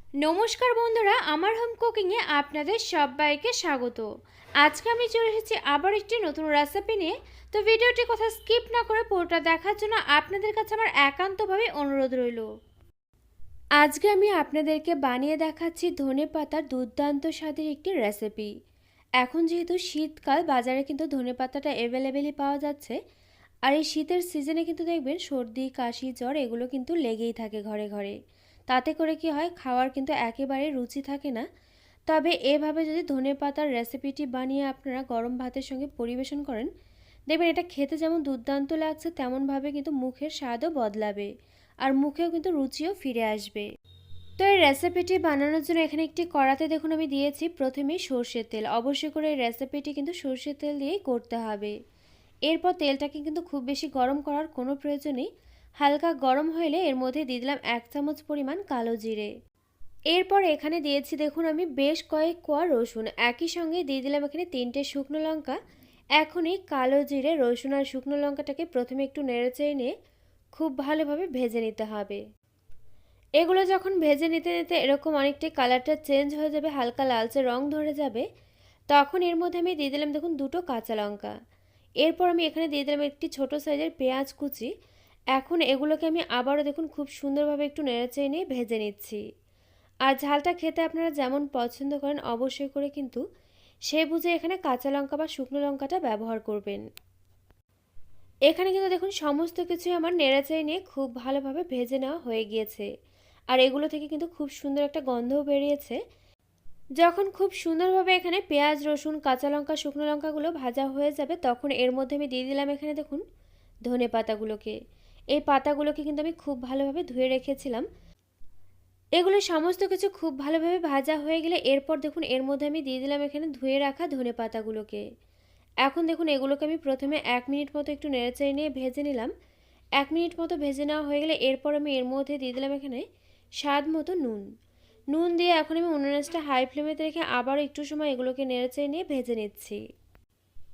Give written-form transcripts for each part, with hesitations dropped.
নমস্কার বন্ধুরা, আমার হোম কুকিংয়ে আপনাদের সবাইকে স্বাগত। আজকে আমি চলে এসেছি আবার একটি নতুন রেসিপি নিয়ে। তো ভিডিওটি কথা স্কিপ না করে পুরোটা দেখার জন্য আপনাদের কাছে আমার একান্তভাবে অনুরোধ রইল। আজকে আমি আপনাদেরকে বানিয়ে দেখাচ্ছি ধনেপাতার দুর্দান্ত স্বাদের একটি রেসিপি। এখন যেহেতু শীতকাল, বাজারে কিন্তু ধনেপাতাটা অ্যাভেলেবেলই পাওয়া যাচ্ছে। আর এই শীতের সিজনে কিন্তু দেখবেন সর্দি, কাশি, জ্বর এগুলো কিন্তু লেগেই থাকে ঘরে ঘরে। তাতে করে কি হয়, খাওয়ার কিন্তু একেবারে রুচি থাকে না। তবে এভাবে যদি ধনেপাতার রেসিপিটি বানিয়ে আপনারা গরম ভাতের সঙ্গে পরিবেশন করেন, দেখবেন এটা খেতে যেমন দুর্দান্ত লাগছে তেমনভাবে কিন্তু মুখের স্বাদও বদলাবে আর মুখেও কিন্তু রুচিও ফিরে আসবে। তো এই রেসিপিটি বানানোর জন্য এখানে একটি কড়াতে দেখুন আমি দিয়েছি প্রথমেই সর্ষের তেল। অবশ্যই করে এই রেসিপিটি কিন্তু সর্ষের তেল দিয়েই করতে হবে। এরপর তেলটাকে কিন্তু খুব বেশি গরম করার কোনো প্রয়োজন নেই। হালকা গরম হলে এর মধ্যে দিয়ে দিলাম 1 চামচ পরিমাণ কালো জিরে। এরপর এখানে দিয়েছি দেখুন আমি বেশ কয়েক কোয়া রসুন। একই সঙ্গে দিয়ে দিলাম এখানে 3টে শুকনো লঙ্কা। এখন এই কালো জিরে, রসুন আর শুকনো লঙ্কাটাকে প্রথমে একটু নেড়েচেড়ে নিয়ে খুব ভালোভাবে ভেজে নিতে হবে। এগুলো যখন ভেজে নিতে নিতে এরকম অনেকটাই কালারটা চেঞ্জ হয়ে যাবে, হালকা লালচে রং ধরে যাবে, তখন এর মধ্যে আমি দিয়ে দিলাম দেখুন 2টো কাঁচা লঙ্কা। এরপর আমি এখানে দিয়ে দিলাম একটি ছোট সাইজের পেঁয়াজ কুচি। এখন এগুলোকে আমি আবারও দেখুন খুব সুন্দরভাবে একটু নেড়েচেড়ে নিয়ে ভেজে নিচ্ছি। আর ঝালটা খেতে আপনারা যেমন পছন্দ করেন অবশ্যই করে কিন্তু সে বুঝে এখানে কাঁচা লঙ্কা বা শুকনো লঙ্কাটা ব্যবহার করবেন। এখানে কিন্তু দেখুন সমস্ত কিছুই আমার নেড়েচেড়ে নিয়ে খুব ভালোভাবে ভেজে নেওয়া হয়ে গিয়েছে। আর এগুলো থেকে কিন্তু খুব সুন্দর একটা গন্ধও বেরিয়েছে। যখন খুব সুন্দরভাবে এখানে পেঁয়াজ, রসুন, কাঁচা লঙ্কা, শুকনো লঙ্কাগুলো ভাজা হয়ে যাবে, তখন এর মধ্যে আমি দিয়ে দিলাম এখানে দেখুন ধনে পাতাগুলোকে। এই পাতাগুলোকে কিন্তু আমি খুব ভালোভাবে ধুয়ে রেখেছিলাম। এগুলো সমস্ত কিছু খুব ভালোভাবে ভাজা হয়ে গেলে এরপর দেখুন এর মধ্যে আমি দিয়ে দিলাম এখানে ধুয়ে রাখা ধনে পাতাগুলোকে। এখন দেখুন এগুলোকে আমি প্রথমে 1 মিনিট মতো একটু নেড়েচেড়ে নিয়ে ভেজে নিলাম। 1 মিনিট মতো ভেজে নেওয়া হয়ে গেলে এরপর আমি এর মধ্যে দিয়ে দিলাম এখানে স্বাদ মতো নুন। নুন দিয়ে এখন আমি উনুনের আঁচটা হাই ফ্লেমেতে রেখে আবারও একটু সময় এগুলোকে নেড়েচেড়ে নিয়ে ভেজে নিচ্ছি।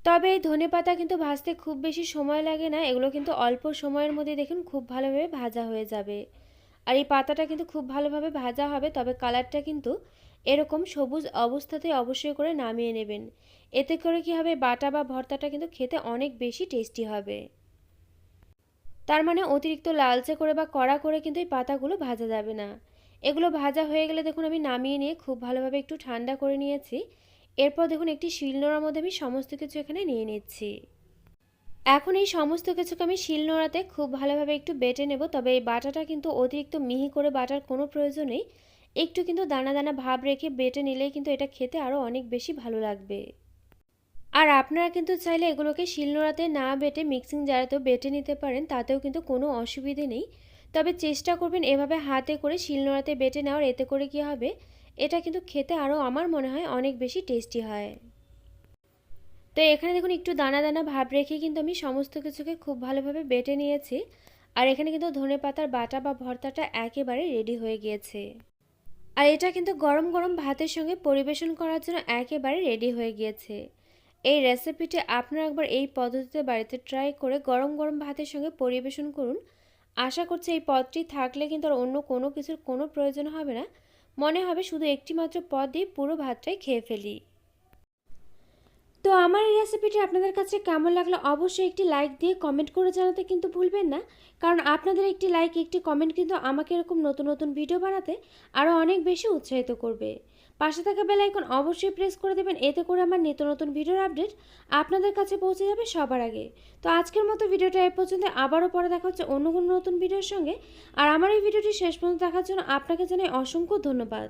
তবে এই ধনেপাতা কিন্তু ভাজতে খুব বেশি সময় লাগে না, এগুলো কিন্তু অল্প সময়ের মধ্যে দেখুন খুব ভালোভাবে ভাজা হয়ে যাবে। আর এই পাতাটা কিন্তু খুব ভালোভাবে ভাজা হবে, তবে কালারটা কিন্তু এরকম সবুজ অবস্থাতেই অবশ্যই করে নামিয়ে নেবেন। এতে করে কি হবে, বাটা বা ভর্তাটা কিন্তু খেতে অনেক বেশি টেস্টি হবে। তার মানে অতিরিক্ত লালচে করে বা কড়া করে কিন্তু এই পাতাগুলো ভাজা যাবে না। এগুলো ভাজা হয়ে গেলে দেখুন আমি নামিয়ে নিয়ে খুব ভালোভাবে একটু ঠান্ডা করে নিয়েছি। এরপর দেখুন একটি শিলনোড়ার মধ্যে আমি সমস্ত কিছু এখানে নিয়ে নিচ্ছি। এখন এই সমস্ত কিছুকে আমি শিলনোড়াতে খুব ভালোভাবে একটু বেটে নেব। তবে এই বাটাটা কিন্তু অতিরিক্ত মিহি করে বাটার কোনো প্রয়োজন নেই। একটু কিন্তু দানা দানা ভাব রেখে বেটে নিলেই কিন্তু এটা খেতে আরও অনেক বেশি ভালো লাগবে। আর আপনারা কিন্তু চাইলে এগুলোকে শিলনোড়াতে না বেটে মিক্সিং জারেতেও বেটে নিতে পারেন, তাতেও কিন্তু কোনো অসুবিধে নেই। তবে চেষ্টা করবেন এভাবে হাতে করে শিলনোড়াতে বেটে নেওয়ার। এতে করে কি হবে, এটা কিন্তু খেতে আরও আমার মনে হয় অনেক বেশি টেস্টি হয়। তো এখানে দেখুন একটু দানা দানা ভাব রেখে কিন্তু আমি সমস্ত কিছুকে খুব ভালোভাবে বেটে নিয়েছি। আর এখানে কিন্তু ধনেপাতার বাটা বা ভর্তাটা একেবারে রেডি হয়ে গিয়েছে। আর এটা কিন্তু গরম গরম ভাতের সঙ্গে পরিবেশন করার জন্য একেবারে রেডি হয়ে গিয়েছে। এই রেসিপিটি আপনারা একবার এই পদ্ধতিতে বাড়িতে ট্রাই করে গরম গরম ভাতের সঙ্গে পরিবেশন করুন। আশা করছি এই পদটি থাকলে কিন্তু আর অন্য কোনো কিছুর কোনো প্রয়োজন হবে না। মনে হবে শুধু একটি মাত্র পদ দিয়ে পুরো ভাতটাই খেয়ে ফেলি। তো আমার এই রেসিপিটি আপনাদের কাছে কেমন লাগলো অবশ্যই একটি লাইক দিয়ে কমেন্ট করে জানাতে কিন্তু ভুলবেন না। কারণ আপনাদের একটি লাইক, একটি কমেন্ট কিন্তু আমাকে এরকম নতুন নতুন ভিডিও বানাতে আরও অনেক বেশি উৎসাহিত করবে। পাশে থাকা বেল আইকন অবশ্যই প্রেস করে দেবেন, এতে করে আমার নিত্য নতুন ভিডিওর আপডেট আপনাদের কাছে পৌঁছে যাবে সবার আগে। তো আজকের মতো ভিডিওটা এ পর্যন্ত, আবারও পরে দেখা হচ্ছে অন্য কোনো নতুন ভিডিওর সঙ্গে। আর আমার এই ভিডিওটি শেষ পর্যন্ত দেখার জন্য আপনাকে জানাই অসংখ্য ধন্যবাদ।